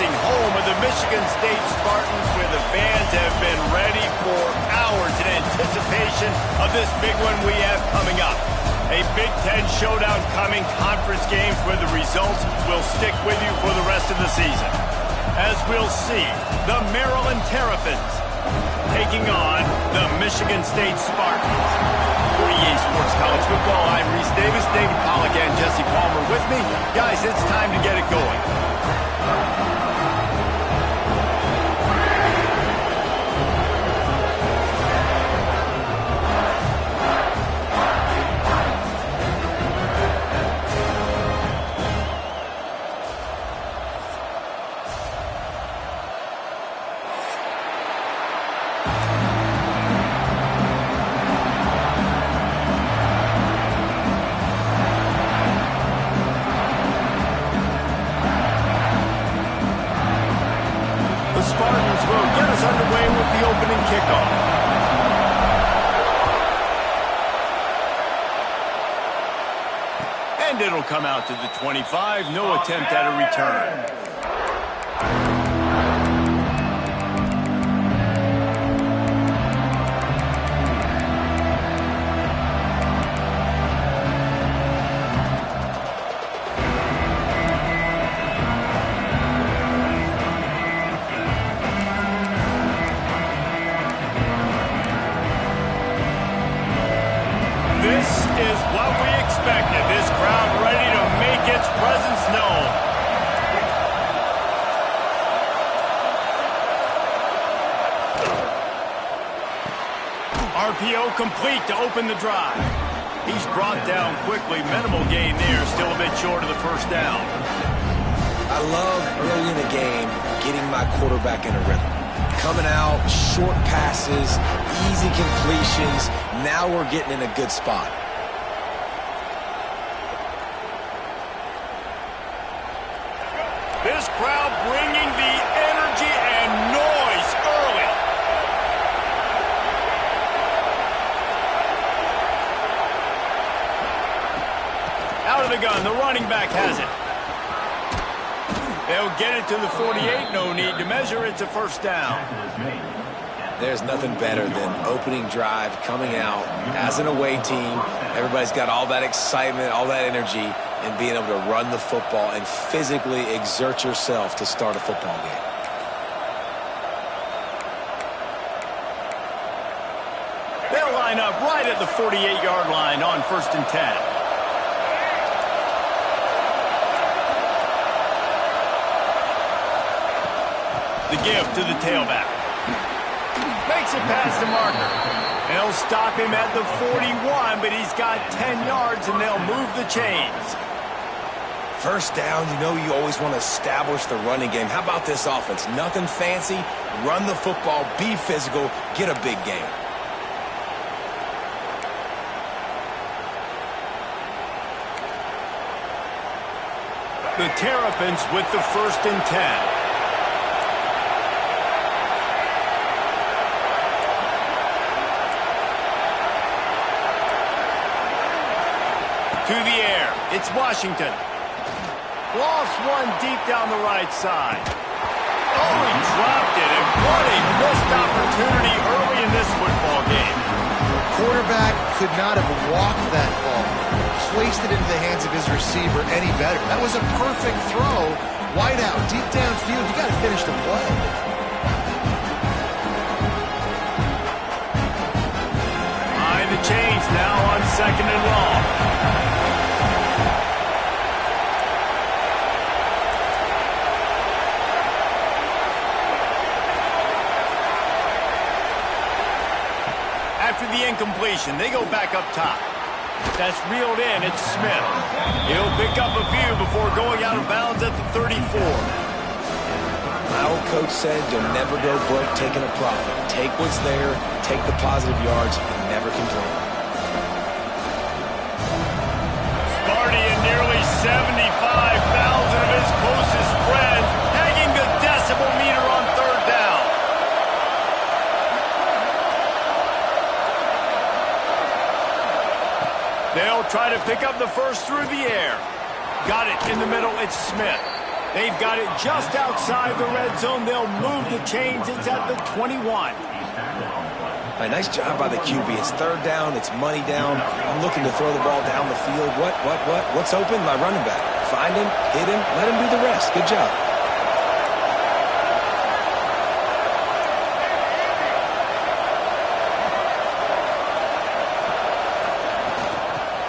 amazing home of the Michigan State Spartans, where the fans have been ready for hours in anticipation of this big one we have coming up. A Big Ten showdown coming, conference games where the results will stick with you for the rest of the season. As we'll see, the Maryland Terrapins taking on the Michigan State Spartans. For EA Sports College Football, I'm Reese Davis, David Pollack and Jesse Palmer with me. Guys, it's time to get it going. Spartans will get us underway with the opening kickoff. And it'll come out to the 25. No attempt at a return. This is what we expected. This crowd ready to make its presence known. RPO complete to open the drive. He's brought down quickly. Minimal gain there. Still a bit short of the first down. I love early in the game getting my quarterback in a rhythm. Coming out, short passes, easy completions. Now we're getting in a good spot. This crowd bringing the energy and noise early. Out of the gun, the running back has it. They'll get it to the 48. No need to measure. It's a first down. There's nothing better than opening drive, coming out as an away team. Everybody's got all that excitement, all that energy, and being able to run the football and physically exert yourself to start a football game. They'll line up right at the 48-yard line on 1st and 10. The give to the tailback. Makes it past the marker. They'll stop him at the 41, but he's got 10 yards, and they'll move the chains. First down, you know you always want to establish the running game. How about this offense? Nothing fancy. Run the football, be physical, get a big gain. The Terrapins with the 1st and 10. To the air, it's Washington. Lost one deep down the right side. Oh, he dropped it, and what a missed opportunity early in this football game. The quarterback could not have walked that ball, placed it into the hands of his receiver any better. That was a perfect throw. Wide out, deep downfield, you got to finish the play. Behind the chains now on 2nd and long. After the incompletion, they go back up top. That's reeled in. It's Smith. He'll pick up a few before going out of bounds at the 34. My old coach said you'll never go broke taking a profit. Take what's there, take the positive yards, and never complain. Sparty and nearly 75,000 of his closest friends hanging the decibel meter on 3rd down. They'll try to pick up the first through the air. Got it in the middle. It's Smith. They've got it just outside the red zone. They'll move the chains. It's at the 21. A nice job by the QB. It's third down. It's money down. I'm looking to throw the ball down the field. What's open? My running back. Find him, hit him, let him do the rest. Good job.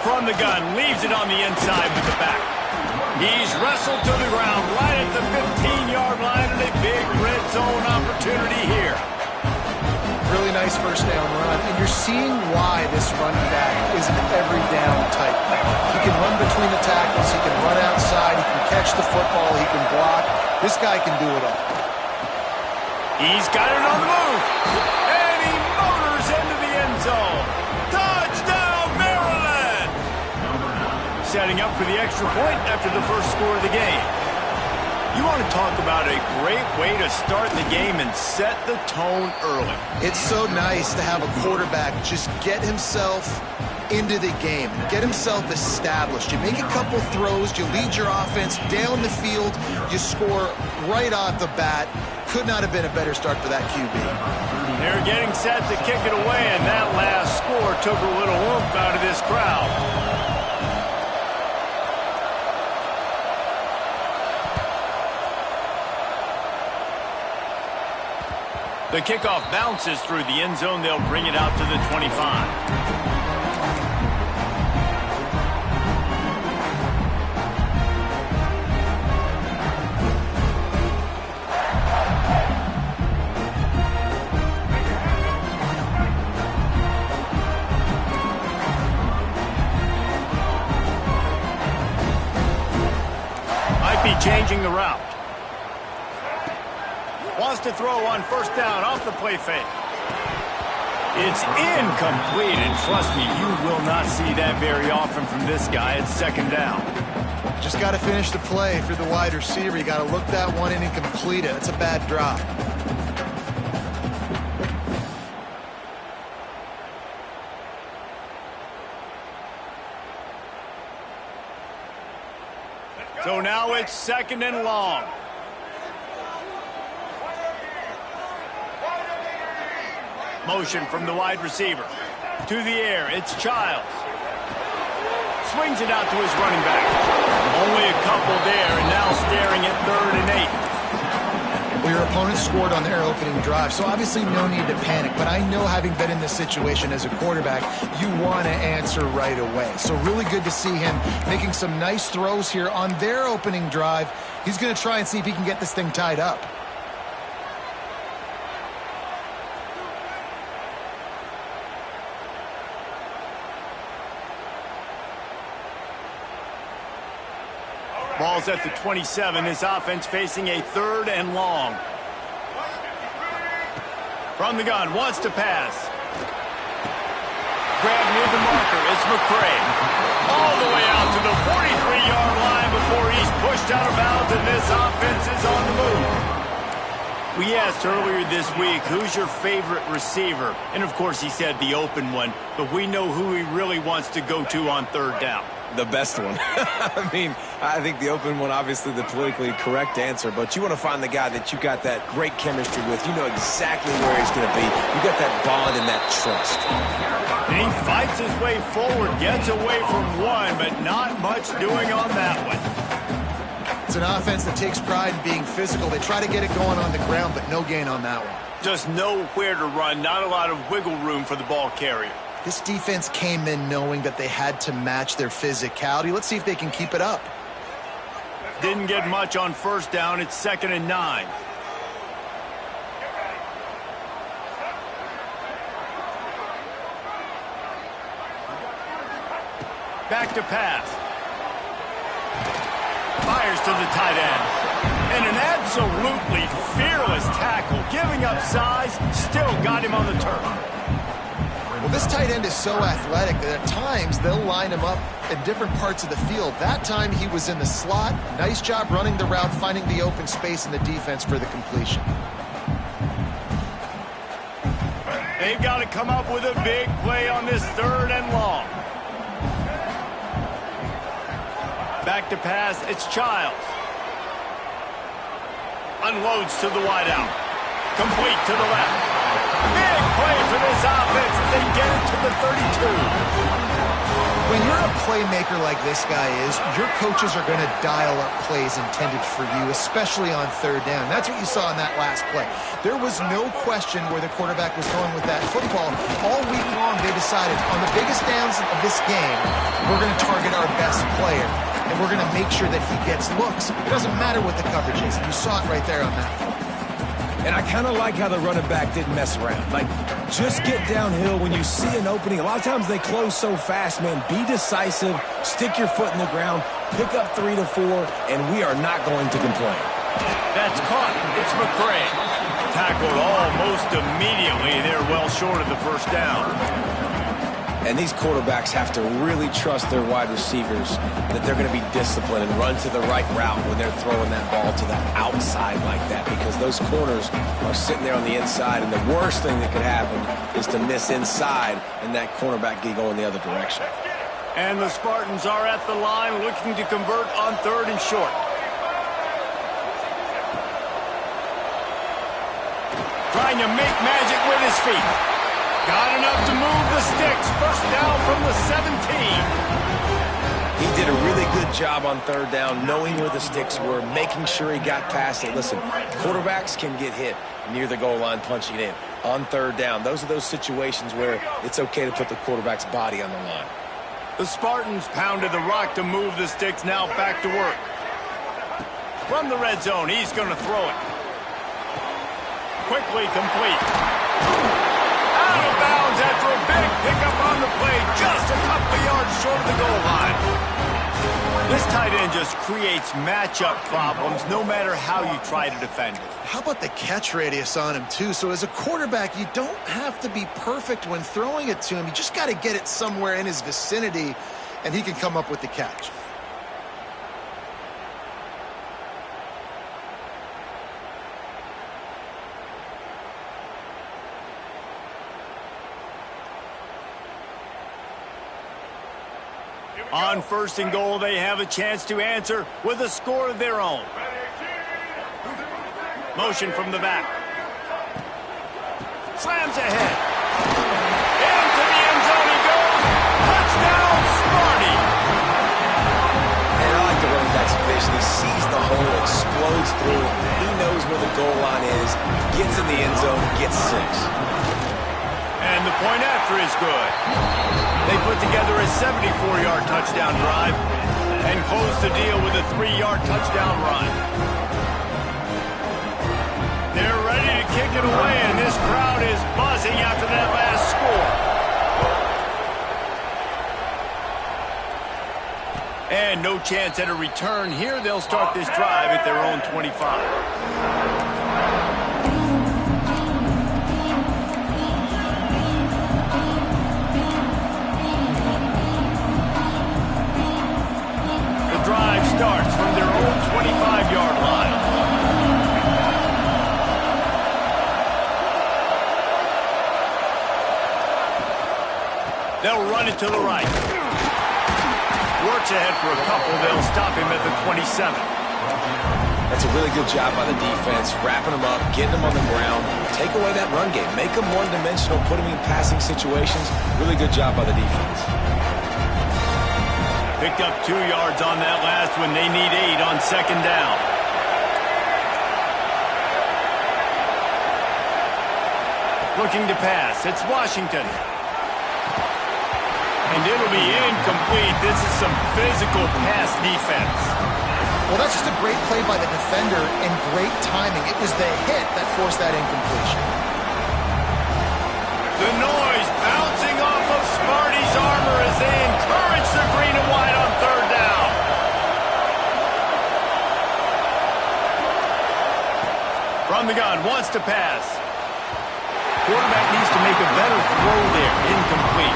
From the gun, leaves it on the inside with the back. He's wrestled to the ground right at the 15-yard line, and a big red zone opportunity here. Really nice first down run, and you're seeing why this running back is an every down type. He can run between the tackles, he can run outside, he can catch the football, he can block. This guy can do it all. He's got it on the move, and he motors into the end zone. Touchdown, Maryland! Setting up for the extra point after the first score of the game. You want to talk about a great way to start the game and set the tone early. It's so nice to have a quarterback just get himself into the game, get himself established. You make a couple throws, you lead your offense down the field, you score right off the bat. Could not have been a better start for that QB. They're getting set to kick it away, and that last score took a little oomph out of this crowd. The kickoff bounces through the end zone. They'll bring it out to the 25. Might be changing the route. Wants to throw on first down off the play fake. It's incomplete, and trust me, you will not see that very often from this guy. It's second down. Just got to finish the play for the wide receiver. You got to look that one in and complete it. It's a bad drop. So now it's second and long. Motion from the wide receiver. To the air, it's Childs. Swings it out to his running back. Only a couple there, and now staring at 3rd and 8. Well, your opponent scored on their opening drive, so obviously no need to panic. But I know, having been in this situation as a quarterback, you want to answer right away. So really good to see him making some nice throws here on their opening drive. He's going to try and see if he can get this thing tied up. Ball's at the 27. His offense facing a 3rd and long. From the gun, wants to pass. Grab near the marker. It's McCray. All the way out to the 43-yard line before he's pushed out of bounds, and this offense is on the move. We asked earlier this week, who's your favorite receiver? And, of course, he said the open one, but we know who he really wants to go to on 3rd down. The best one. I mean, I think the open one, obviously the politically correct answer, but you want to find the guy that you got that great chemistry with. You know exactly where he's going to be. You got that bond and that trust. And he fights his way forward, gets away from one, but not much doing on that one. It's an offense that takes pride in being physical. They try to get it going on the ground, but no gain on that one. Just nowhere to run, not a lot of wiggle room for the ball carrier. This defense came in knowing that they had to match their physicality. Let's see if they can keep it up. Didn't get much on first down. It's 2nd and 9. Back to pass. Fires to the tight end. And an absolutely fearless tackle. Giving up size, still got him on the turf. Well, this tight end is so athletic that at times they'll line him up in different parts of the field. That time he was in the slot. Nice job running the route, finding the open space in the defense for the completion. They've got to come up with a big play on this 3rd and long. Back to pass, it's Childs. Unloads to the wideout. Complete to the left. Big play for this offense as they get it to the 32. When you're a playmaker like this guy is, your coaches are going to dial up plays intended for you, especially on third down. That's what you saw in that last play. There was no question where the quarterback was going with that football. All week long, they decided on the biggest downs of this game, we're going to target our best player, and we're going to make sure that he gets looks. It doesn't matter what the coverage is. You saw it right there on that play. And I kind of like how the running back didn't mess around. Like, just get downhill when you see an opening. A lot of times they close so fast, man. Be decisive, stick your foot in the ground, pick up 3 to 4, and we are not going to complain. That's caught. It's McCray. Tackled almost immediately. They're well short of the first down. And these quarterbacks have to really trust their wide receivers that they're going to be disciplined and run to the right route when they're throwing that ball to the outside like that, because those corners are sitting there on the inside, and the worst thing that could happen is to miss inside and that cornerback get going the other direction. And the Spartans are at the line looking to convert on 3rd and short. Trying to make magic with his feet. Got enough to move the sticks. First down from the 17. He did a really good job on 3rd down, knowing where the sticks were, making sure he got past it. Listen, quarterbacks can get hit near the goal line punching in. On 3rd down, those are those situations where it's okay to put the quarterback's body on the line. The Spartans pounded the rock to move the sticks. Now back to work. From the red zone, he's going to throw it. Quickly complete. Out of bounds after a big pickup on the play, just a couple of yards short of the goal line. This tight end just creates matchup problems no matter how you try to defend it. How about the catch radius on him, too? So as a quarterback, you don't have to be perfect when throwing it to him. You just got to get it somewhere in his vicinity, and he can come up with the catch. On 1st and goal, they have a chance to answer with a score of their own. Motion from the back. Slams ahead. Into the end zone he goes. Touchdown, Sparty. And I like the running back's vision. He sees the hole, explodes through it. He knows where the goal line is, gets in the end zone, gets 6. And the point after is good. They put together a 74-yard touchdown drive and close the deal with a 3-yard touchdown run. They're ready to kick it away, and this crowd is buzzing after that last score. And no chance at a return here. They'll start this drive at their own 25. Drive starts from their own 25-yard line. They'll run it to the right. Works ahead for a couple. They'll stop him at the 27. That's a really good job by the defense, wrapping them up, getting them on the ground. Take away that run game. Make them one-dimensional, put them in passing situations. Really good job by the defense. Picked up 2 yards on that last one. They need 8 on 2nd down. Looking to pass. It's Washington. And it'll be incomplete. This is some physical pass defense. Well, that's just a great play by the defender and great timing. It was the hit that forced that incompletion. The noise bouncing off of Sparty's armor as they encourage the green and white on 3rd down. From the gun, wants to pass. Quarterback needs to make a better throw there. Incomplete.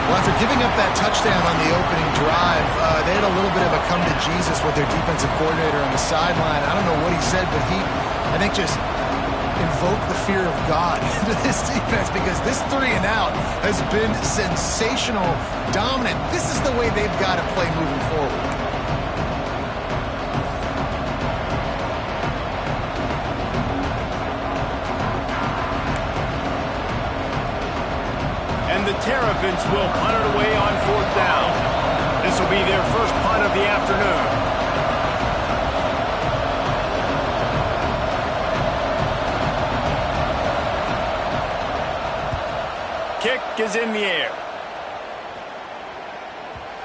Well, after giving up that touchdown on the opening drive, they had a little bit of a come to Jesus with their defensive coordinator on the sideline. I don't know what he said, but he, I think, just invoke the fear of God into this defense, because this 3 and out has been sensational, dominant. This is the way they've got to play moving forward. the Terrapins will punt it away on 4th down. This will be their first punt of the afternoon. Kick is in the air.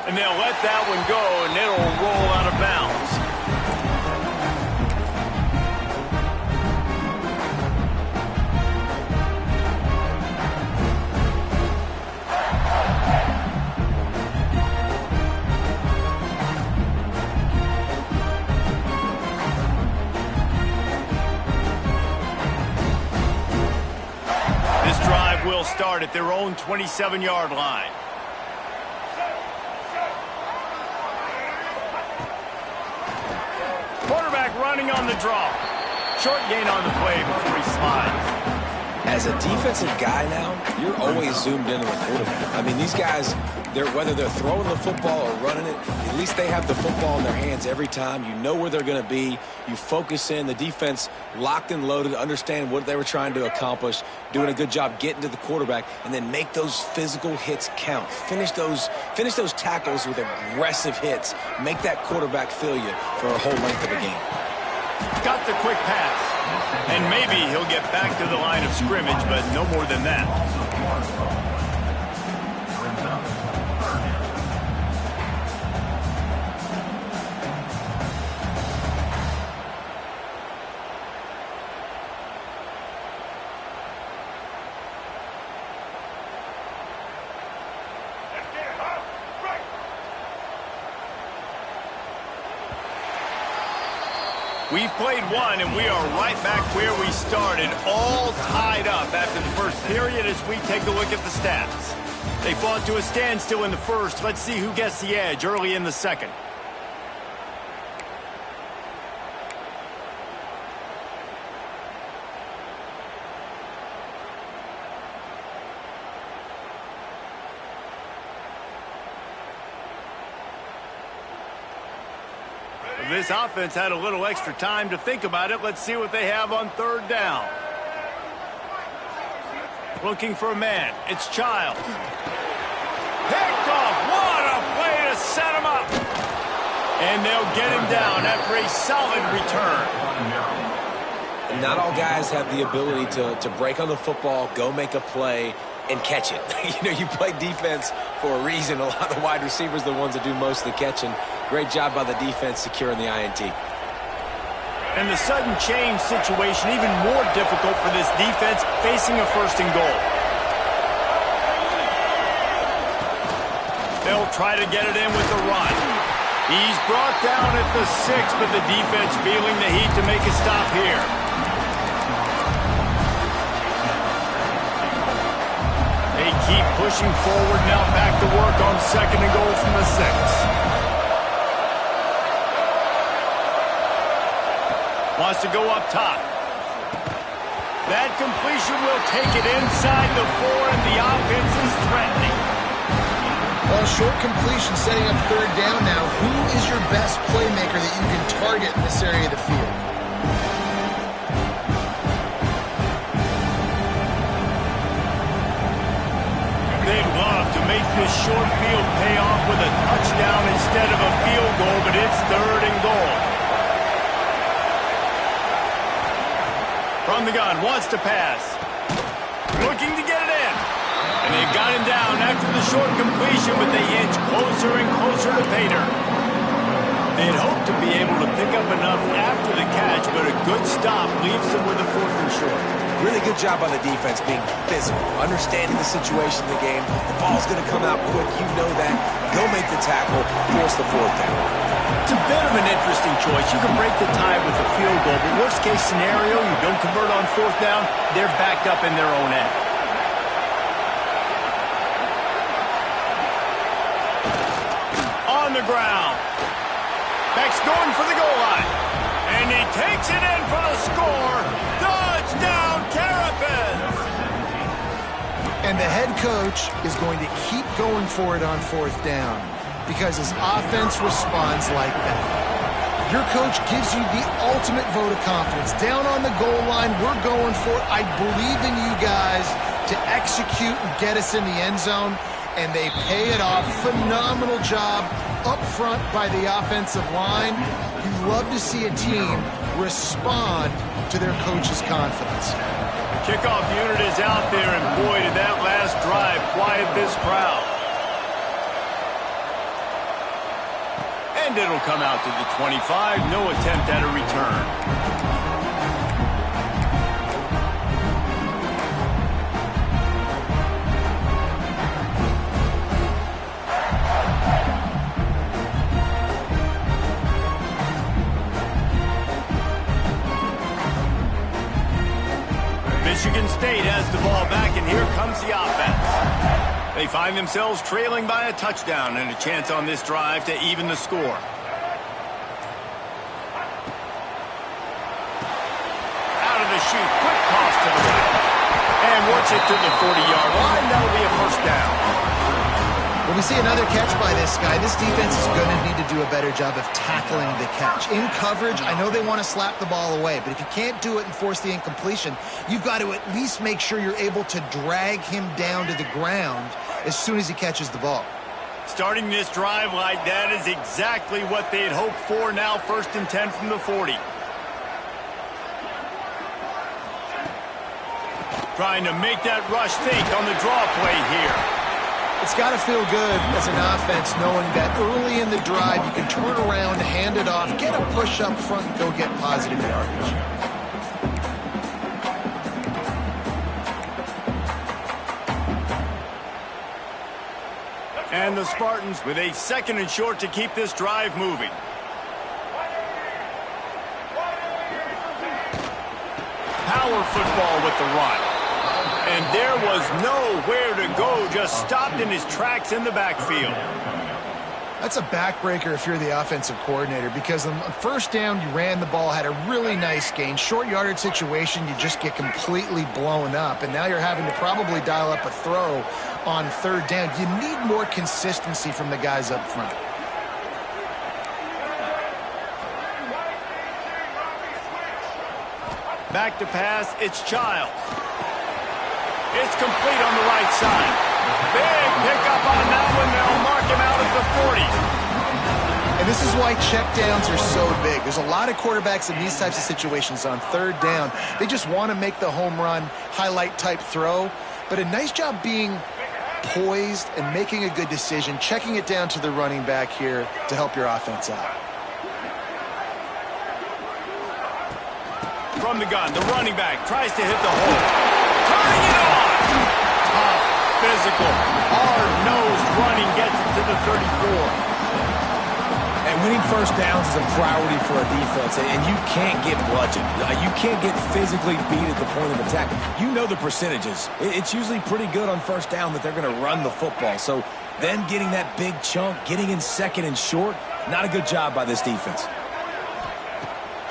And they'll let that one go, and it'll roll out of bounds. This drive will start at their own 27-yard line. Quarterback running on the draw. Short gain on the play before he slides. As a defensive guy now, you're always zoomed in on the quarterback. I mean, these guys, whether they're throwing the football or running it, at least they have the football in their hands every time. You know where they're going to be. You focus in. The defense locked and loaded, understand what they were trying to accomplish, doing a good job getting to the quarterback, and then make those physical hits count. Finish those tackles with aggressive hits. Make that quarterback feel you for a whole length of the game. Got the quick pass. And maybe he'll get back to the line of scrimmage, but no more than that. We've played one, and we are right back where we started, all tied up after the first period as we take a look at the stats. They fought to a standstill in the first. Let's see who gets the edge early in the second. This offense had a little extra time to think about it. Let's see what they have on 3rd down. Looking for a man. It's Child. Picked off. What a play to set him up. And they'll get him down after a solid return. Not all guys have the ability to break on the football, go make a play, and catch it. You play defense for a reason. A lot of the wide receivers are the ones that do most of the catching. Great job by the defense securing the INT. And the sudden change situation even more difficult for this defense facing a 1st and goal. They'll try to get it in with the run. He's brought down at the 6, but the defense feeling the heat to make a stop here. They keep pushing forward now, back to work on 2nd and goal from the 6. Wants to go up top. That completion will take it inside the 4, and the offense is threatening. Well, short completion setting up 3rd down now. Who is your best playmaker that you can target in this area of the field? They'd love to make this short field pay off with a touchdown instead of a field goal, but it's 3rd and goal. From the gun, wants to pass. Looking to get it in. And they've got him down after the short completion, but they inch closer and closer to Pater. They'd hoped to be able to pick up enough after the catch, but a good stop leaves them with a 4th and short. Really good job by the defense being physical, understanding the situation in the game. The ball's going to come out quick. You know that. Go make the tackle, force the 4th down. It's a bit of an interesting choice. You can break the tie with a field goal, but worst case scenario, you don't convert on 4th down, they're backed up in their own end. On the ground. Beck's going for the goal line. And he takes it in for the score. Touchdown, Terrapins! And the head coach is going to keep going for it on 4th down because his offense responds like that. Your coach gives you the ultimate vote of confidence. Down on the goal line, we're going for it. I believe in you guys to to execute and get us in the end zone, and they pay it off. Phenomenal job up front by the offensive line. You love to see a team respond to their coach's confidence. The kickoff unit is out there, and boy, did that last drive quiet this crowd. And it'll come out to the 25. No attempt at a return. Michigan State has the ball back, and here comes the offense. They find themselves trailing by a touchdown and a chance on this drive to even the score. Out of the chute, quick toss to the right. And works it to the 40-yard line. That'll be a first down. When we see another catch by this guy, this defense is going to need to do a better job of tackling the catch. In coverage, I know they want to slap the ball away, but if you can't do it and force the incompletion, you've got to at least make sure you're able to drag him down to the ground as soon as he catches the ball. Starting this drive like that is exactly what they had hoped for. Now 1st and 10 from the 40. Trying to make that rush think on the draw play here. It's got to feel good as an offense knowing that early in the drive you can turn around, hand it off, get a push up front, and go get positive yardage. And the Spartans with a 2nd and short to keep this drive moving. Power football with the run. And there was nowhere to go, just stopped in his tracks in the backfield. That's a backbreaker if you're the offensive coordinator, because on first down you ran the ball, had a really nice gain. Short yardage situation, you just get completely blown up, and now you're having to probably dial up a throw on 3rd down. You need more consistency from the guys up front. Back to pass, it's Childs. It's complete on the right side. Big pickup on that one. They'll mark him out at the 40. And this is why checkdowns are so big. There's a lot of quarterbacks in these types of situations on 3rd down. They just want to make the home run, highlight type throw. But a nice job being poised and making a good decision, checking it down to the running back here to help your offense out. From the gun, the running back tries to hit the hole. Turning it on! Tough, physical, hard-nosed running gets it to the 34. And winning first downs is a priority for a defense, and you can't get bludgeoned. You can't get physically beat at the point of attack. You know the percentages. It's usually pretty good on first down that they're going to run the football. So them getting that big chunk, getting in 2nd and short, not a good job by this defense.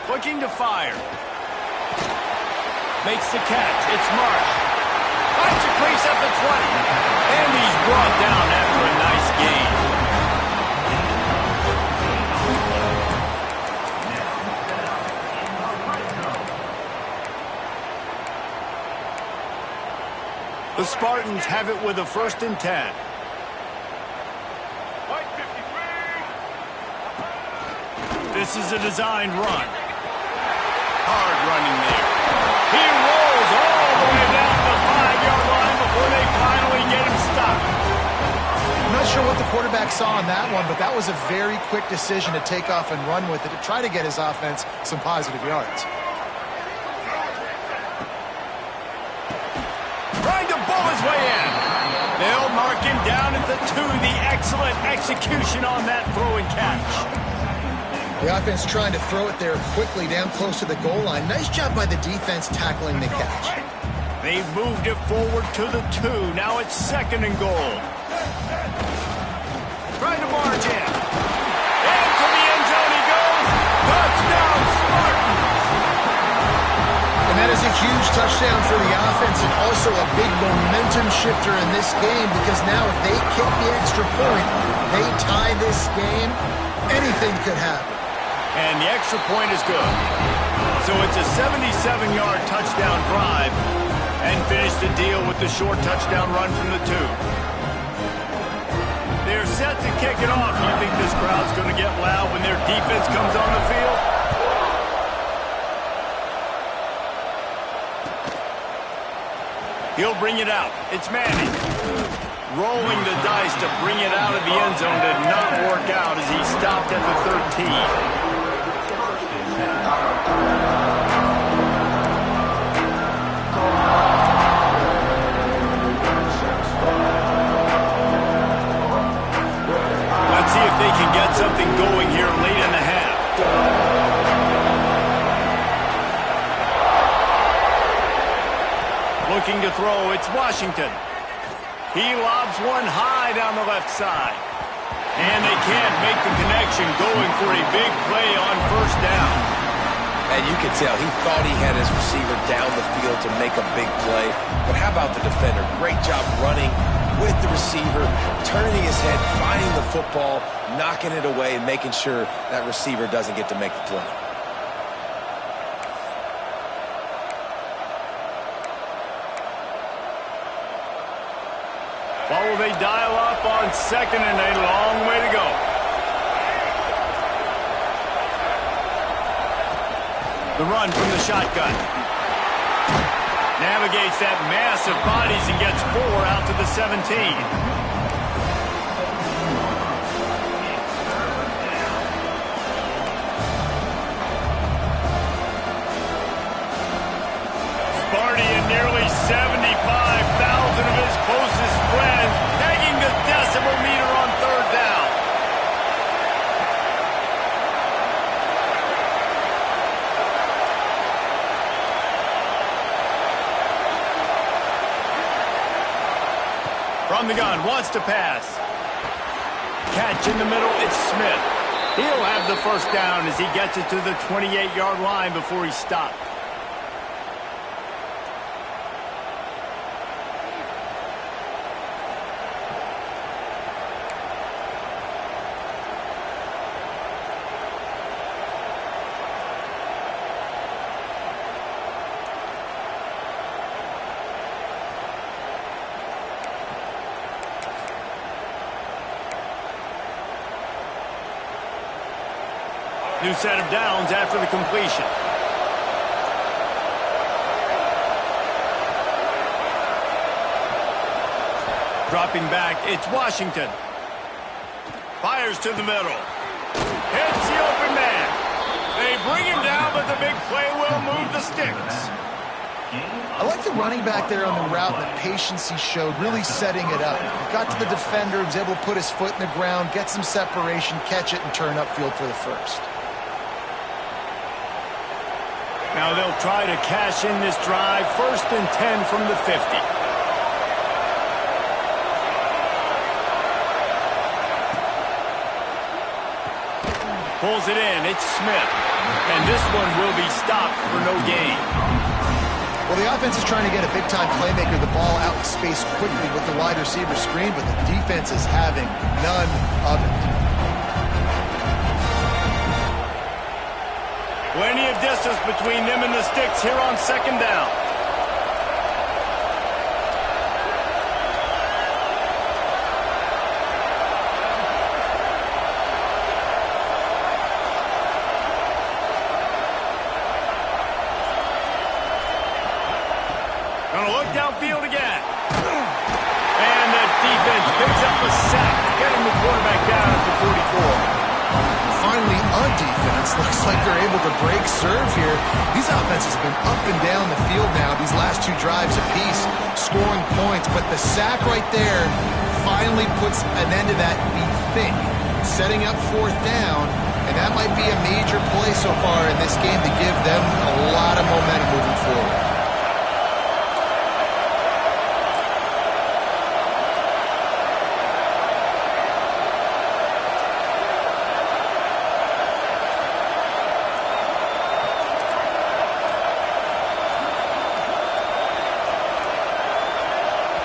Looking to fire. Makes the catch. It's Marsh. Finds a crease at the 20. And he's brought down after a nice gain. The Spartans have it with a 1st and 10. This is a designed run. Hard running there. He rolls all the way down the 5-yard line before they finally get him stopped. I'm not sure what the quarterback saw on that one, but that was a very quick decision to take off and run with it to try to get his offense some positive yards. Trying to bull his way in. They'll mark him down at the 2. The excellent execution on that throw and catch. The offense trying to throw it there quickly down close to the goal line. Nice job by the defense tackling the catch. They've moved it forward to the 2. Now it's 2nd and goal. Trying to march in. Into the end zone he goes. Touchdown, Spartans! And that is a huge touchdown for the offense and also a big momentum shifter in this game, because now if they kick the extra point, they tie this game, anything could happen. And the extra point is good. So it's a 77-yard touchdown drive. And finish the deal with the short touchdown run from the 2. They're set to kick it off. You think this crowd's going to get loud when their defense comes on the field? He'll bring it out. It's Manning. Rolling the dice to bring it out of the end zone did not work out as he stopped at the 13. Let's see if they can get something going here late in the half. Looking to throw, it's Washington. He lobs one high down the left side. And they can't make the connection, going for a big play on first down. And you can tell he thought he had his receiver down the field to make a big play. But how about the defender? Great job running with the receiver, turning his head, finding the football, knocking it away, and making sure that receiver doesn't get to make the play. What will they dial up on second and a long way to go? The run from the shotgun. Navigates that mass of bodies and gets 4 out to the 17. Sparty and nearly 75,000 of his closest friends pegging the decibel meter on third down. From the gun, wants to pass. Catch in the middle, it's Smith. He'll have the first down as he gets it to the 28-yard line before he stopped. New set of downs after the completion. Dropping back, it's Washington. Fires to the middle. Hits the open man. They bring him down, but the big play will move the sticks. I like the running back there on the route, the patience he showed, really setting it up. Got to the defender, was able to put his foot in the ground, get some separation, catch it, and turn upfield for the first. Now they'll try to cash in this drive. 1st and 10 from the 50. Pulls it in. It's Smith. And this one will be stopped for no gain. Well, the offense is trying to get a big-time playmaker the ball out in space quickly with the wide receiver screen, but the defense is having none of it. Plenty of distance between them and the sticks here on second down. Gonna look downfield again. And the defense picks up a sack, getting the quarterback down at the 44. Finally, on defense, looks like they're able to break serve here. These offenses have been up and down the field now, these last 2 drives apiece, scoring points. But the sack right there finally puts an end to that, we think, setting up 4th down. And that might be a major play so far in this game to give them a lot of momentum moving forward.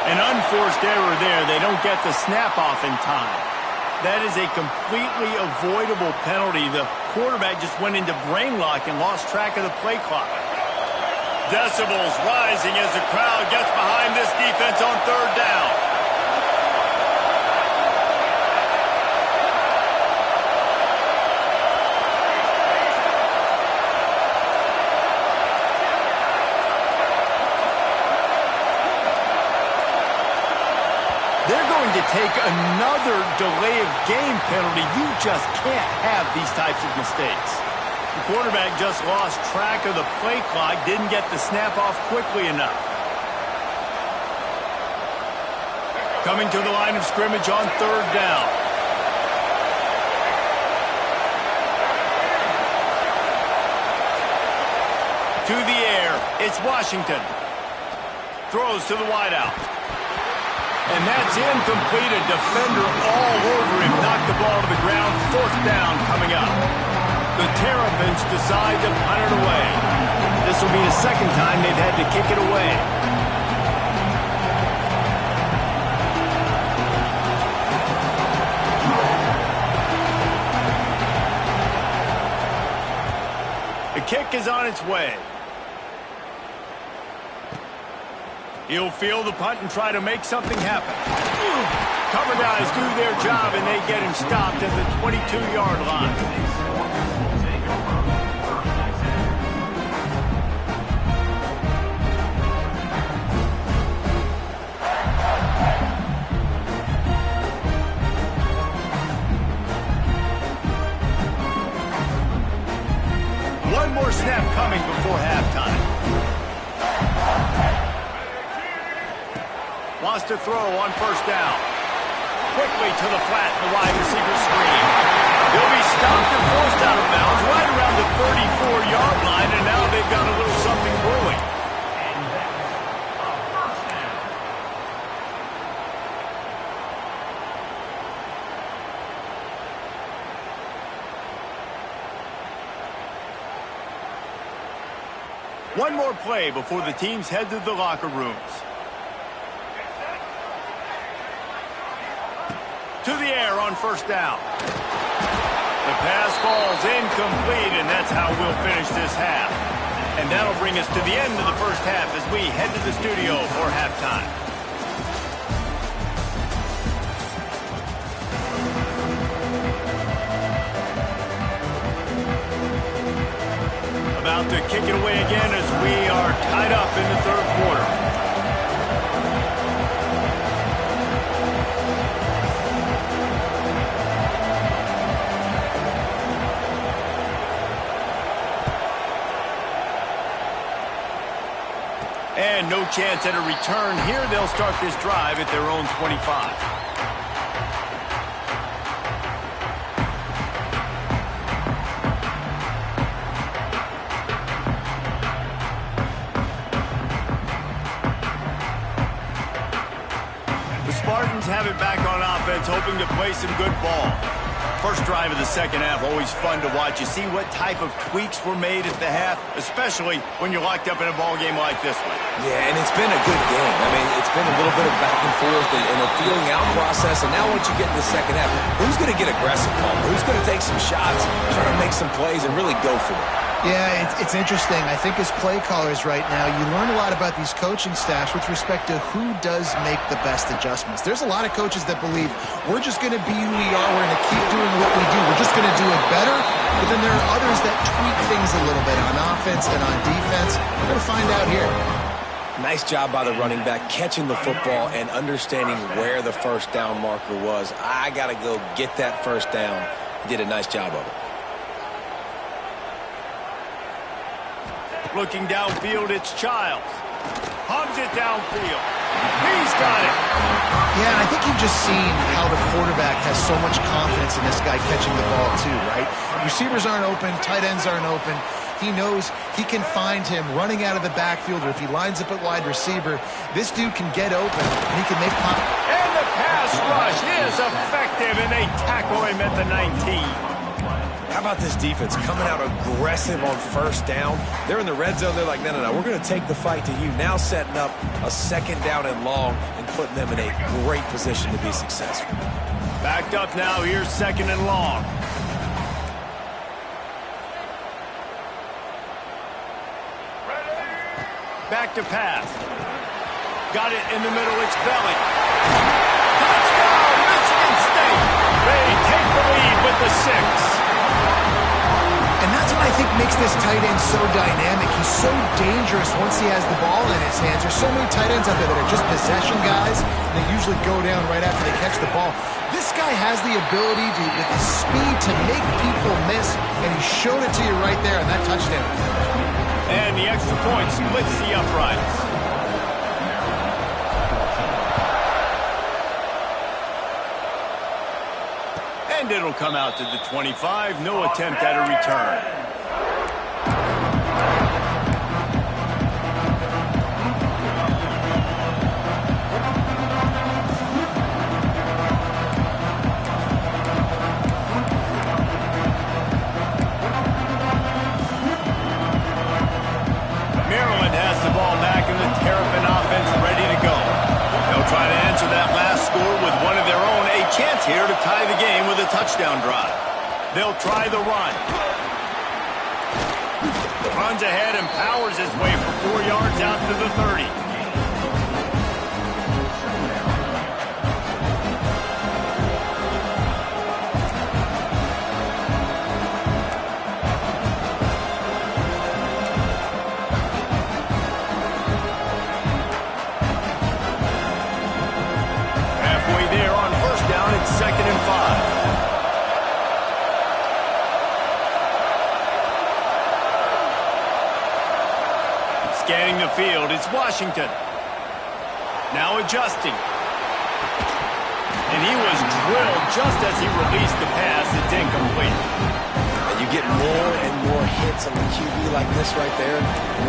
An unforced error there. They don't get the snap off in time. That is a completely avoidable penalty. The quarterback just went into brain lock and lost track of the play clock. Decibels rising as the crowd gets behind this defense on third down. They're going to take another delay of game penalty. You just can't have these types of mistakes. The quarterback just lost track of the play clock, didn't get the snap off quickly enough. Coming to the line of scrimmage on third down. To the air, it's Washington. Throws to the wideout. And that's incomplete. A defender all over him. Knocked the ball to the ground. Fourth down coming up. The Terrapins decide to punt it away. This will be the second time they've had to kick it away. The kick is on its way. He'll field the punt and try to make something happen. Cover guys do their job, and they get him stopped at the 22-yard line. One more snap coming before halftime. Wants to throw on first down. Quickly to the flat, the wide receiver screen. He'll be stopped and forced out of bounds right around the 34-yard line, and now they've got a little something brewing. One more play before the teams head to the locker rooms. To the air on first down. The pass falls incomplete, and that's how we'll finish this half. And that'll bring us to the end of the first half as we head to the studio for halftime. About to kick it away again as we are tied up in the third quarter. And no chance at a return here. They'll start this drive at their own 25. Spartans have it back on offense, hoping to play some good ball. First drive of the second half, always fun to watch. You see what type of tweaks were made at the half, especially when you're locked up in a ball game like this one. Yeah, and it's been a good game. I mean, it's been a little bit of back and forth and a feeling out process. And now once you get in the second half, who's going to get aggressive, Paul? Who's going to take some shots, try to make some plays, and really go for it? Yeah, it's interesting. I think as play callers right now, you learn a lot about these coaching staffs with respect to who does make the best adjustments. There's a lot of coaches that believe we're just going to be who we are. We're going to keep doing what we do. We're just going to do it better. But then there are others that tweak things a little bit on offense and on defense. We're going to find out here. Nice job by the running back, catching the football and understanding where the first down marker was. I got to go get that first down. He did a nice job of it. Looking downfield, it's Childs. Hums it downfield. He's got it. Yeah, and I think you've just seen how the quarterback has so much confidence in this guy catching the ball too, right? Receivers aren't open, tight ends aren't open. He knows he can find him running out of the backfield, or if he lines up at wide receiver, this dude can get open and he can make pop. And the pass rush is effective, and they tackle him at the 19. How about this defense coming out aggressive on first down? They're in the red zone. They're like, no, we're going to take the fight to you. Now setting up a second down and long and putting them in a great position to be successful. Backed up now. Here's second and long. effective pass. Got it in the middle, it's Belly. Touchdown, Michigan State. They take the lead with the 6. And that's what I think makes this tight end so dynamic. He's so dangerous once he has the ball in his hands. There's so many tight ends out there that are just possession guys. They usually go down right after they catch the ball. This guy has the ability to, with his speed, to make people miss, and he showed it to you right there on that touchdown. And the extra point splits the uprights. And it'll come out to the 25. No attempt at a return. Maryland has the ball back in the Terrapin offense ready to go. They'll try to answer that last score with one of their own. A chance here to tie the game with a touchdown drive. They'll try the run. Runs ahead and powers his way for 4 yards out to the 30. Second and 5. Scanning the field, it's Washington. Now adjusting. And he was drilled just as he released the pass. It's incomplete. And you get more and more hits on the QB like this right there.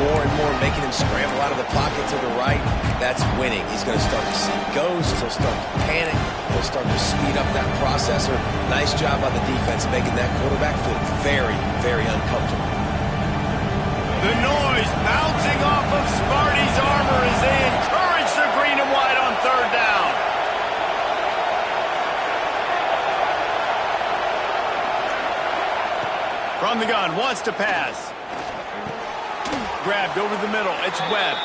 More and more making him scramble out of the pocket to the right. That's winning. He's going to start to see ghosts. He'll start to panic. He'll start to speed up that processor. Nice job by the defense making that quarterback feel very, very uncomfortable. The noise bouncing off of Sparty's armor as they encourage the green and white on third down. From the gun, wants to pass. Grabbed over the middle, it's Webb.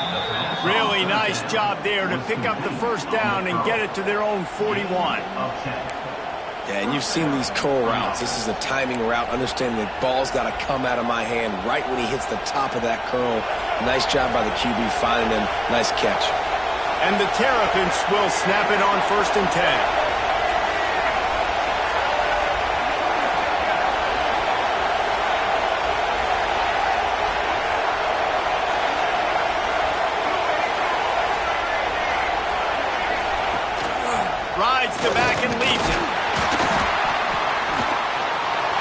Really nice job there to pick up the first down and get it to their own 41. Yeah, and you've seen these curl routes. This is a timing route. Understanding the ball's got to come out of my hand right when he hits the top of that curl. Nice job by the QB finding him. Nice catch. And the Terrapins will snap it on 1st and 10. Rides the back and leads it.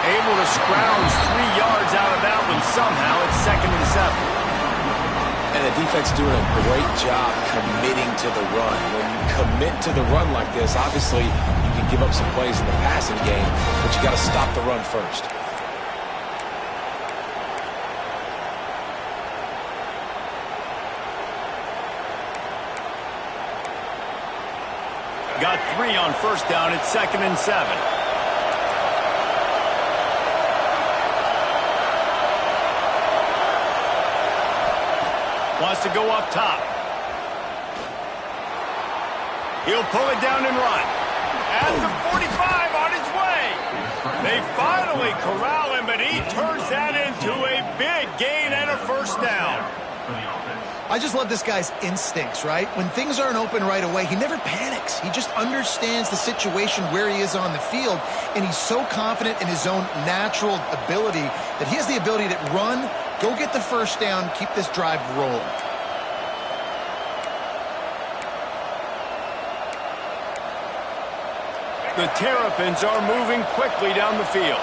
Able to scrounge 3 yards out of that one somehow. It's 2nd and 7. And the defense doing a great job committing to the run. When you commit to the run like this, obviously you can give up some plays in the passing game, but you got to stop the run first. Got 3 on 1st down. It's 2nd and 7. Wants to go up top. He'll pull it down and run. At the 45 on his way. They finally corral him, but he turns that into a big gain and a 1st down. I just love this guy's instincts, right? When things aren't open right away, he never panics. He just understands the situation where he is on the field, and he's so confident in his own natural ability that he has the ability to run, go get the 1st down, keep this drive rolling. The Terrapins are moving quickly down the field.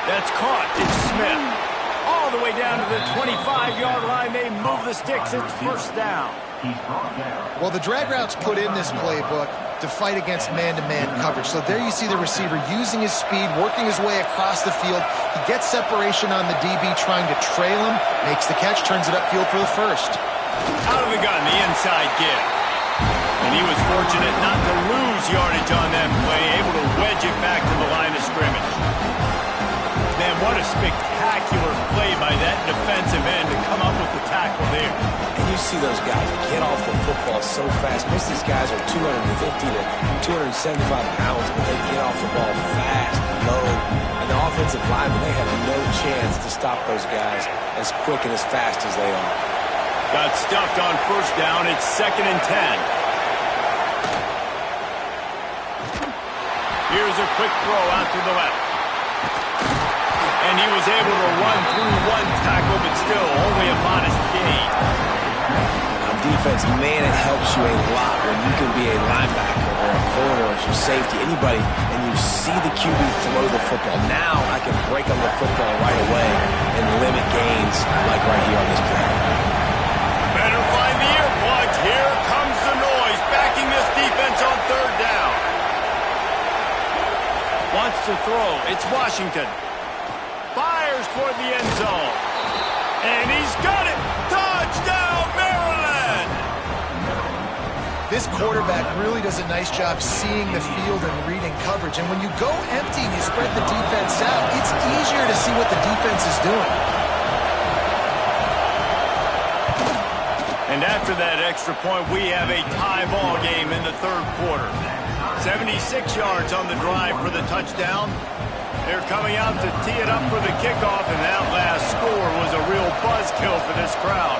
That's caught. It's Smith. All the way down to the 25-yard line. They move the sticks. It's 1st down. Well, the drag routes put in this playbook to fight against man-to-man coverage. So there you see the receiver using his speed, working his way across the field. He gets separation on the DB, trying to trail him, makes the catch, turns it upfield for the 1st. Out of the gun, the inside give. And he was fortunate not to lose yardage on that play, able to wedge it back to the line of Man, what a spectacular play by that defensive end to come up with the tackle there. And you see those guys get off the football so fast. Most of these guys are 250 to 275 pounds, but they get off the ball fast, low. And the offensive linemen, they have no chance to stop those guys as quick and as fast as they are. Got stuffed on first down. It's 2nd and 10. Here's a quick throw out to the left. And he was able to run through one tackle, but still only a modest gain. On defense, man, it helps you a lot when you can be a linebacker or a corner or your safety, anybody, and you see the QB throw the football. Now I can break on the football right away and limit gains like right here on this play. Better find the earplugs. Here comes the noise, backing this defense on 3rd down. Wants to throw. It's Washington. Fires toward the end zone. And he's got it. Touchdown, Maryland! This quarterback really does a nice job seeing the field and reading coverage. And when you go empty and you spread the defense out, it's easier to see what the defense is doing. And after that extra point, we have a tie ball game in the 3rd quarter. 76 yards on the drive for the touchdown. They're coming out to tee it up for the kickoff, and that last score was a real buzzkill for this crowd.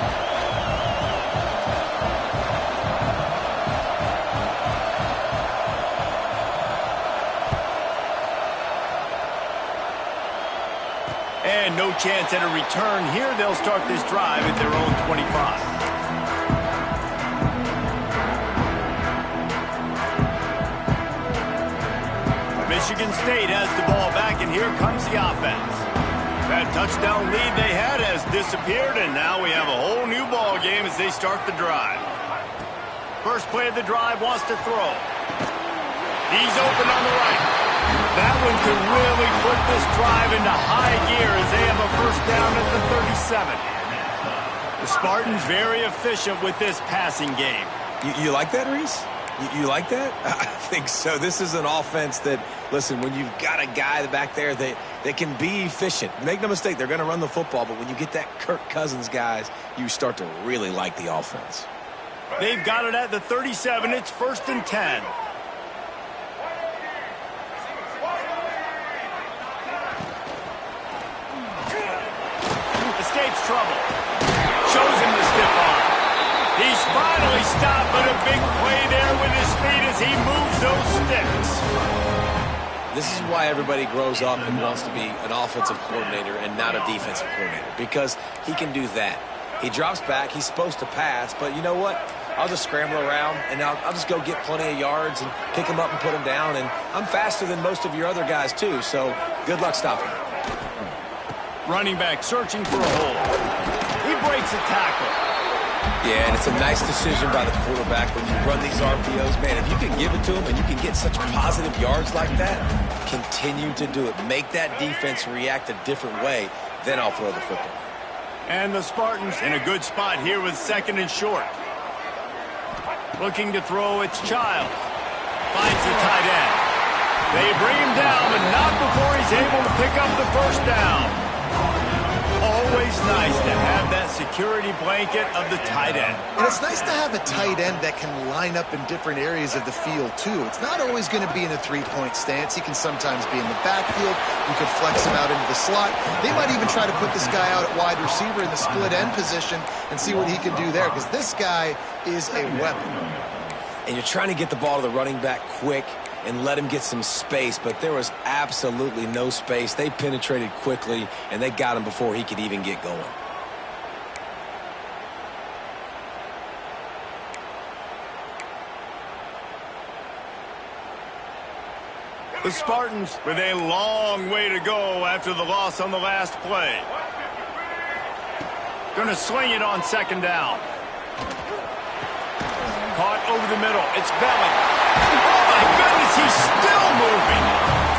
And no chance at a return here. They'll start this drive at their own 25. Michigan State has the ball back, and here comes the offense. That touchdown lead they had has disappeared, and now we have a whole new ball game as they start the drive. First play of the drive, wants to throw. He's open on the right. That one could really put this drive into high gear as they have a first down at the 37. The Spartans very efficient with this passing game. You like that, Reese? You like that? I think so. This is an offense that, listen, when you've got a guy back there that can be efficient. Make no mistake, they're going to run the football, but when you get that Kirk Cousins guys, you start to really like the offense. They've got it at the 37. It's 1st and 10. Escapes trouble. Shows him the stiff arm. He's finally stopped, but a big play there with his feet as he moves those sticks. This is why everybody grows up and wants to be an offensive coordinator and not a defensive coordinator, because he can do that. He drops back. He's supposed to pass, but you know what? I'll just scramble around, and I'll just go get plenty of yards and pick him up and put him down, and I'm faster than most of your other guys, too, so good luck stopping him. Running back searching for a hole. He breaks a tackle. Yeah, and it's a nice decision by the quarterback when you run these RPOs. Man, if you can give it to him and you can get such positive yards like that, continue to do it. Make that defense react a different way, then I'll throw the football. And the Spartans in a good spot here with 2nd and short. Looking to throw, it's Childs. Finds the tight end. They bring him down, but not before he's able to pick up the first down. Always nice to have that security blanket of the tight end. And it's nice to have a tight end that can line up in different areas of the field, too. It's not always going to be in a three-point stance. He can sometimes be in the backfield. You can flex him out into the slot. They might even try to put this guy out at wide receiver in the split end position and see what he can do there, because this guy is a weapon. And you're trying to get the ball to the running back quick and let him get some space, but there was absolutely no space. They penetrated quickly, and they got him before he could even get going. The Spartans with a long way to go after the loss on the last play. Going to sling it on 2nd down. Caught over the middle. It's Belling. Oh, my goodness, he's still moving.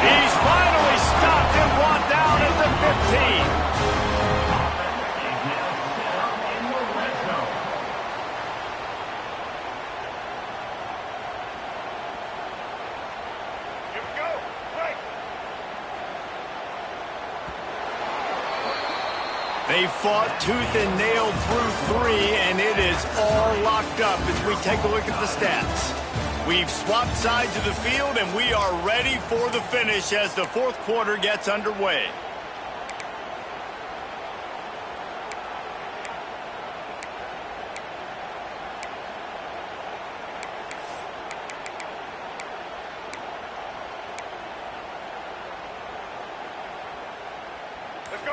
He's finally stopped and brought down at the 15. They fought tooth and nail through 3, and it is all locked up as we take a look at the stats. We've swapped sides of the field, and we are ready for the finish as the fourth quarter gets underway.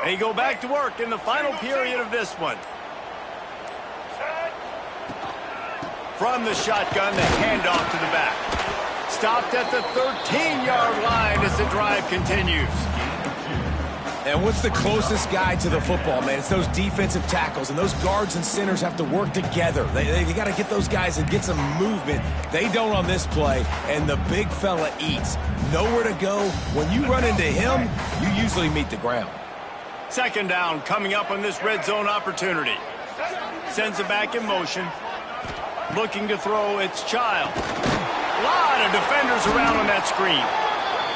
They go back to work in the final period of this one. From the shotgun, the handoff to the back. Stopped at the 13-yard line as the drive continues. And what's the closest guy to the football, man? It's those defensive tackles, and those guards and centers have to work together. They got to get those guys and get some movement. They don't on this play, and the big fella eats. Nowhere to go. When you run into him, you usually meet the ground. Second down coming up on this red zone opportunity. Sends it back in motion. Looking to throw, it's Child. A lot of defenders around on that screen.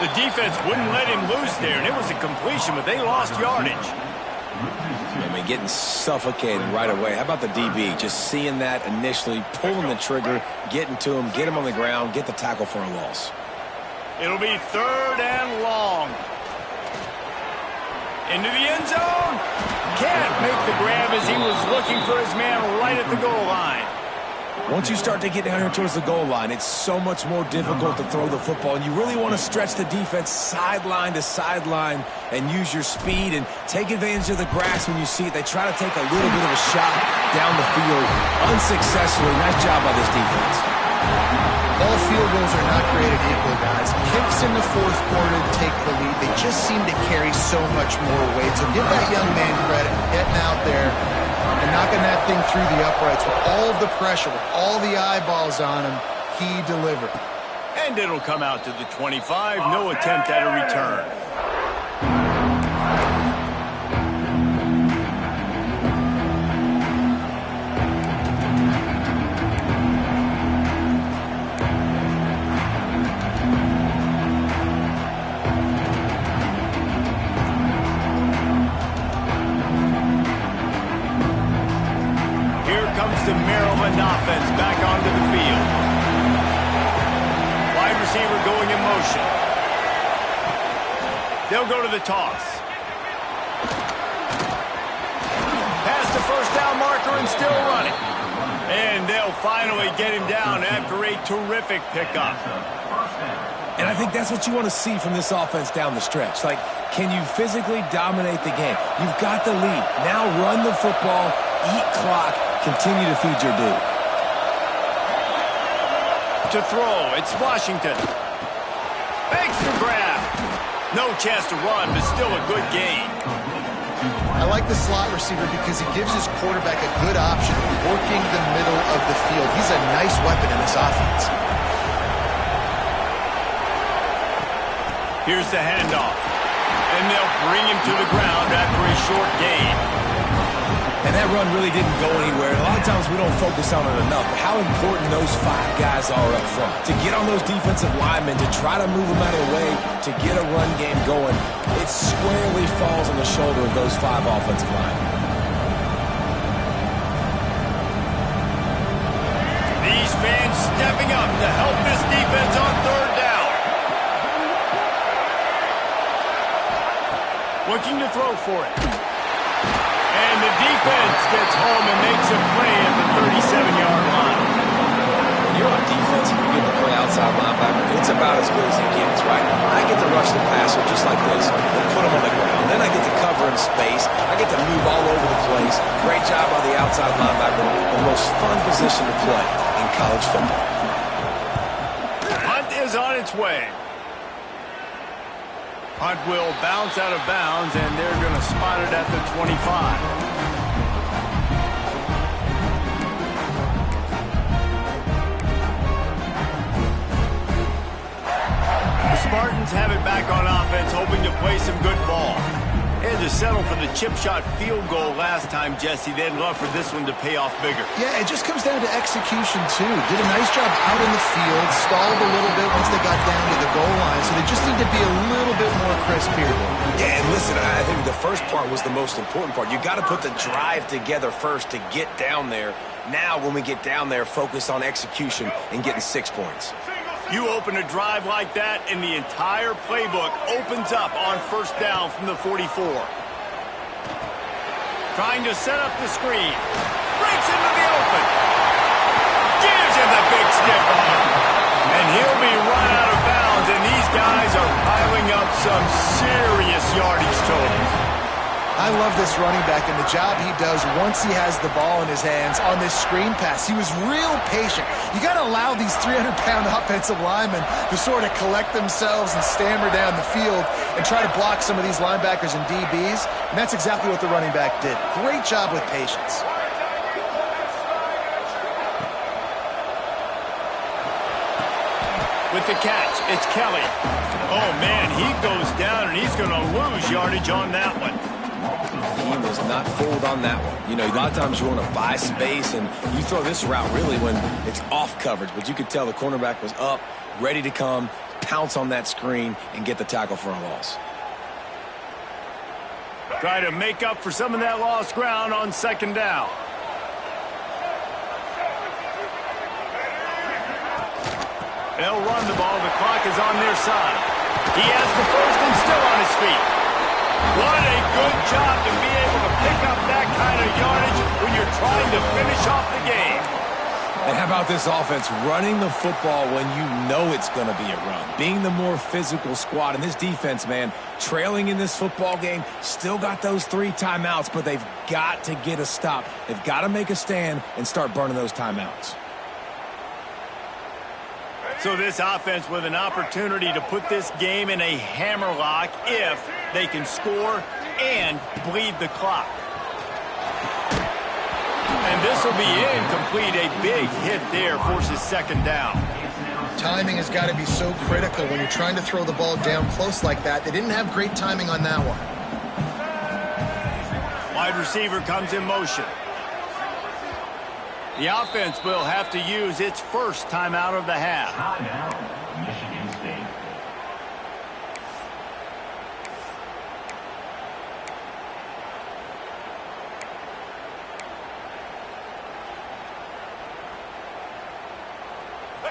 The defense wouldn't let him loose there, and it was a completion, but they lost yardage. I mean, getting suffocated right away. How about the DB? Just seeing that initially, pulling the trigger, getting to him, get him on the ground, get the tackle for a loss. It'll be 3rd and long. Into the end zone. Can't make the grab as he was looking for his man right at the goal line. Once you start to get down here towards the goal line, it's so much more difficult to throw the football, and you really want to stretch the defense sideline to sideline and use your speed and take advantage of the grass when you see it. They try to take a little bit of a shot down the field unsuccessfully. Nice job by this defense. All field goals are not created equal, guys. Kicks in the fourth quarter to take the lead. They just seem to carry so much more weight. So give that young man credit for getting out there and knocking that thing through the uprights with all of the pressure, with all the eyeballs on him. He delivered. And it'll come out to the 25. No attempt at a return. The Maryland offense back onto the field. Wide receiver going in motion. They'll go to the toss. Past the first down marker and still running. And they'll finally get him down after a terrific pickup. And I think that's what you want to see from this offense down the stretch. Like, can you physically dominate the game? You've got the lead. Now run the football, eat clock, continue to feed your dude. To throw, it's Washington. Makes the grab. No chance to run, but still a good gain. I like the slot receiver because he gives his quarterback a good option of working the middle of the field. He's a nice weapon in this offense. Here's the handoff. And they'll bring him to the ground after a short gain. And that run really didn't go anywhere. A lot of times we don't focus on it enough. How important those 5 guys are up front. To get on those defensive linemen, to try to move them out of the way, to get a run game going, it squarely falls on the shoulder of those 5 offensive linemen. These fans stepping up to help this defense on 3rd down. Looking to throw for it. And the defense gets home and makes a play at the 37-yard line. When you're on defense and you get to play outside linebacker, it's about as good as it gets, right? I get to rush the passer just like this and put him on the ground. Then I get to cover in space. I get to move all over the place. Great job by the outside linebacker. The most fun position to play in college football. Hunt is on its way. Hunt will bounce out of bounds, and they're going to spot it at the 25. The Spartans have it back on offense, hoping to play some good ball. It's to settle for the chip shot field goal last time, Jesse. They'd love for this one to pay off bigger. Yeah, it just comes down to execution, too. Did a nice job out in the field, stalled a little bit once they got down to the goal line, so they just need to be a little bit more crisp here. Yeah, and listen, I think the first part was the most important part. You got to put the drive together first to get down there. Now, when we get down there, focus on execution and getting 6 points. You open a drive like that, and the entire playbook opens up on first down from the 44. Trying to set up the screen. Breaks into the open. Gives him the big stiff arm. And he'll be run out of bounds, and these guys are piling up some serious yardage totals. I love this running back and the job he does once he has the ball in his hands on this screen pass. He was real patient. You got to allow these 300-pound offensive linemen to sort of collect themselves and stammer down the field and try to block some of these linebackers and DBs, and that's exactly what the running back did. Great job with patience. With the catch, it's Kelly. Oh, man, he goes down, and he's going to lose yardage on that one. He was not fooled on that one. You know, a lot of times you want to buy space, and you throw this route really when it's off coverage. But you could tell the cornerback was up, ready to come, pounce on that screen, and get the tackle for a loss. Try to make up for some of that lost ground on second down. They'll run the ball. The clock is on their side. He has the first and still on his feet. What a good job to be able to pick up that kind of yardage when you're trying to finish off the game. And how about this offense running the football when you know it's going to be a run? Being the more physical squad. And this defense, man, trailing in this football game, still got those 3 timeouts, but they've got to get a stop. They've got to make a stand and start burning those timeouts. So this offense with an opportunity to put this game in a hammerlock if they can score and bleed the clock. And this will be incomplete. A big hit there forces second down. Timing has got to be so critical when you're trying to throw the ball down close like that. They didn't have great timing on that one. Wide receiver comes in motion. The offense will have to use its first timeout of the half. Timeout, Michigan State.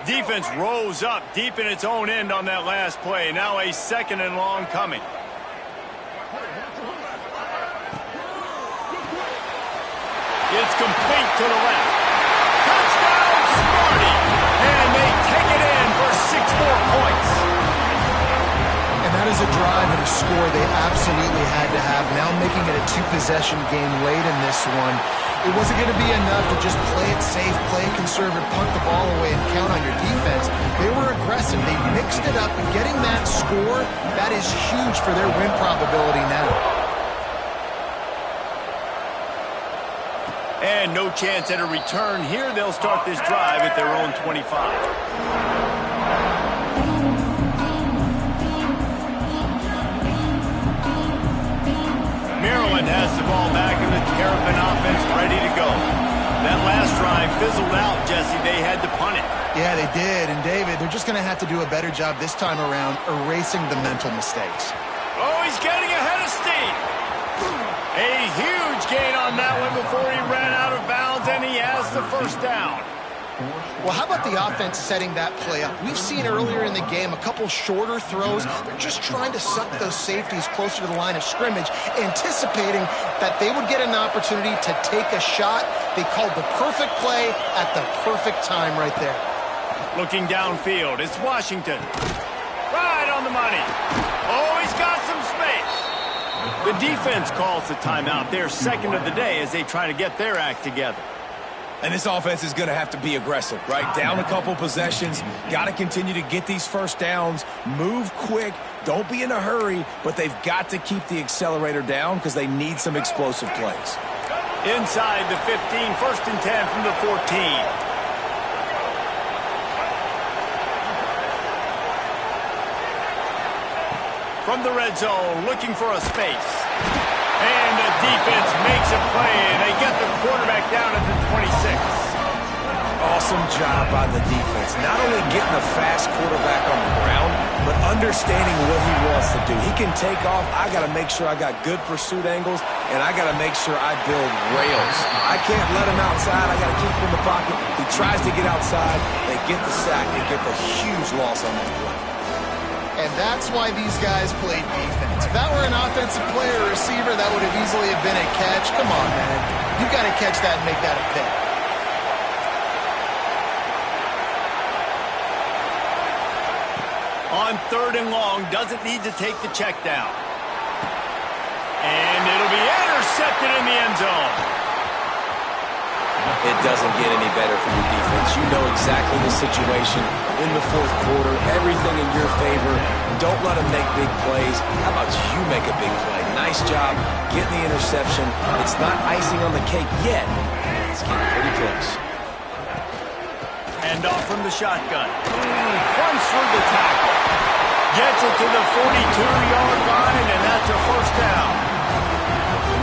Defense rose up deep in its own end on that last play. Now a second and long coming. It's complete to the left. Touchdown, Smarty! And they take it in for 6 more points. And that is a drive and a score they absolutely had to have. Now making it a 2-possession game late in this one. It wasn't going to be enough to just play it safe, play it conservative, punt the ball away, and count on your defense. They were aggressive. They mixed it up, and getting that score, that is huge for their win probability now. And no chance at a return here. They'll start this drive at their own 25. Maryland has the ball back in the Terrapin offense ready to go. That last drive fizzled out, Jesse. They had to punt it. Yeah, they did. And, David, they're just going to have to do a better job this time around erasing the mental mistakes. Oh, he's getting ahead of steam. A huge gain on that one before he ran out of bounds, and he has the first down. Well, how about the offense setting that play up? We've seen earlier in the game a couple shorter throws. They're just trying to suck those safeties closer to the line of scrimmage, anticipating that they would get an opportunity to take a shot. They called the perfect play at the perfect time right there. Looking downfield, it's Washington. Right on the money. Oh, he's got some space. The defense calls the timeout. They're second of the day as they try to get their act together. And this offense is going to have to be aggressive, right? Down a couple possessions, got to continue to get these first downs, move quick, don't be in a hurry, but they've got to keep the accelerator down because they need some explosive plays. Inside the 15, first and 10 from the 14. From the red zone, looking for a space. defense makes a play, and they get the quarterback down at the 26. Awesome job by the defense. Not only getting a fast quarterback on the ground, but understanding what he wants to do. He can take off. I got to make sure I got good pursuit angles, and I got to make sure I build rails. I can't let him outside. I got to keep him in the pocket. He tries to get outside. They get the sack. They get the huge loss on that play. And that's why these guys play defense. If that were an offensive player or receiver, that would have easily have been a catch. Come on, man. You got to catch that and make that a pick. On 3rd and long, doesn't need to take the check down. And it'll be intercepted in the end zone. It doesn't get any better for your defense. You know exactly the situation in the 4th quarter. Everything in your favor. Don't let them make big plays. How about you make a big play? Nice job getting the interception. It's not icing on the cake yet. It's getting pretty close. And off from the shotgun. Runs through the tackle. Gets it to the 42-yard line, and that's a 1st down.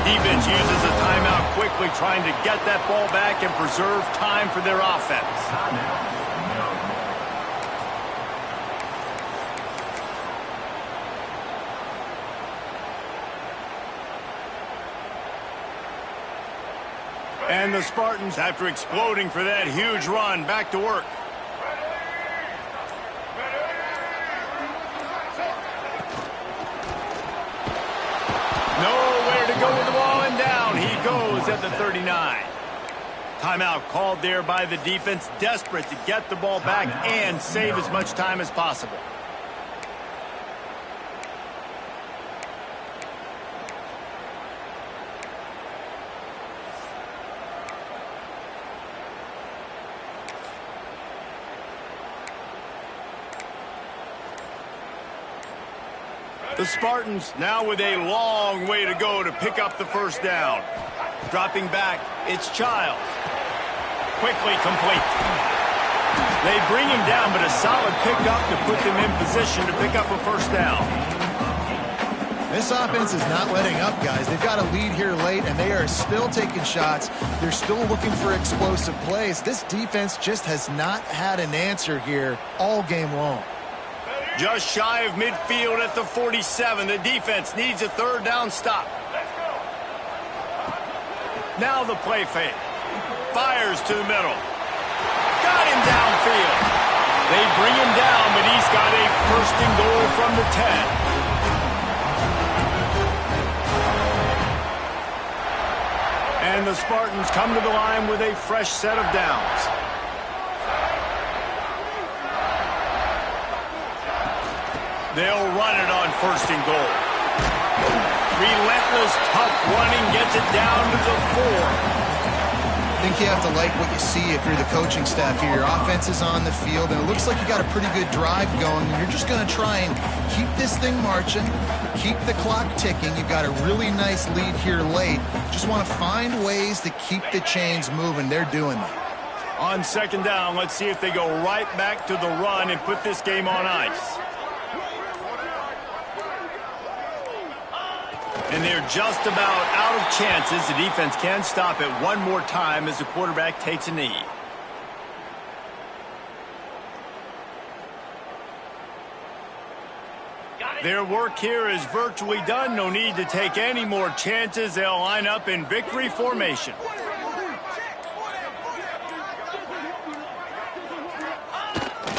Defense uses a timeout quickly, trying to get that ball back and preserve time for their offense. And the Spartans, after exploding for that huge run, back to work. Nowhere to go with the ball, and down he goes at the 39. Timeout called there by the defense, desperate to get the ball back and save as much time as possible. The Spartans now with a long way to go to pick up the 1st down. Dropping back, it's Childs. Quickly complete. They bring him down, but a solid pickup to put them in position to pick up a 1st down. This offense is not letting up, guys. They've got a lead here late, and they are still taking shots. They're still looking for explosive plays. This defense just has not had an answer here all game long. Just shy of midfield at the 47. The defense needs a 3rd down stop. Now the play fake. Fires to the middle. Got him downfield. They bring him down, but he's got a 1st and goal from the 10. And the Spartans come to the line with a fresh set of downs. They'll run it on 1st and goal. Relentless, tough running gets it down to the 4. I think you have to like what you see if you're the coaching staff here. Your offense is on the field, and it looks like you got a pretty good drive going, and you're just going to try and keep this thing marching, keep the clock ticking. You've got a really nice lead here late. Just want to find ways to keep the chains moving. They're doing that. On 2nd down, let's see if they go right back to the run and put this game on ice. And they're just about out of chances. The defense can stop it one more time as the quarterback takes a knee. Their work here is virtually done. No need to take any more chances. They'll line up in victory formation.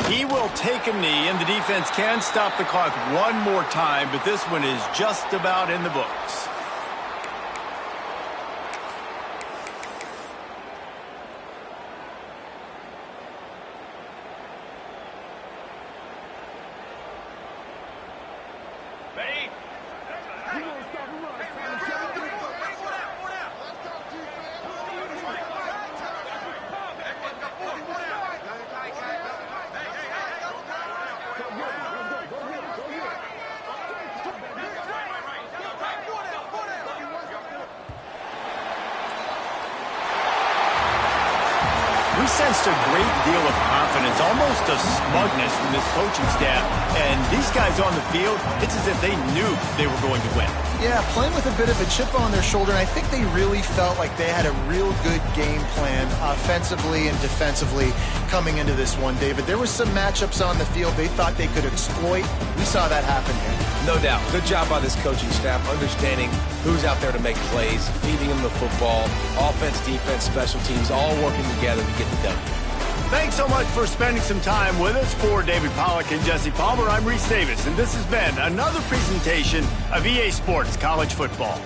He will take a knee, and the defense can stop the clock one more time, but this one is just about in the books. We sensed a great deal of confidence, almost a smugness from this coaching staff. And these guys on the field, it's as if they knew they were going to win. Yeah, playing with a bit of a chip on their shoulder, and I think they really felt like they had a real good game plan offensively and defensively coming into this one, David. There were some matchups on the field they thought they could exploit. We saw that happen here. No doubt. Good job by this coaching staff, understanding who's out there to make plays, feeding them the football, offense, defense, special teams, all working together to get the W. Thanks so much for spending some time with us. For David Pollack and Jesse Palmer, I'm Reese Davis, and this has been another presentation of EA Sports College Football.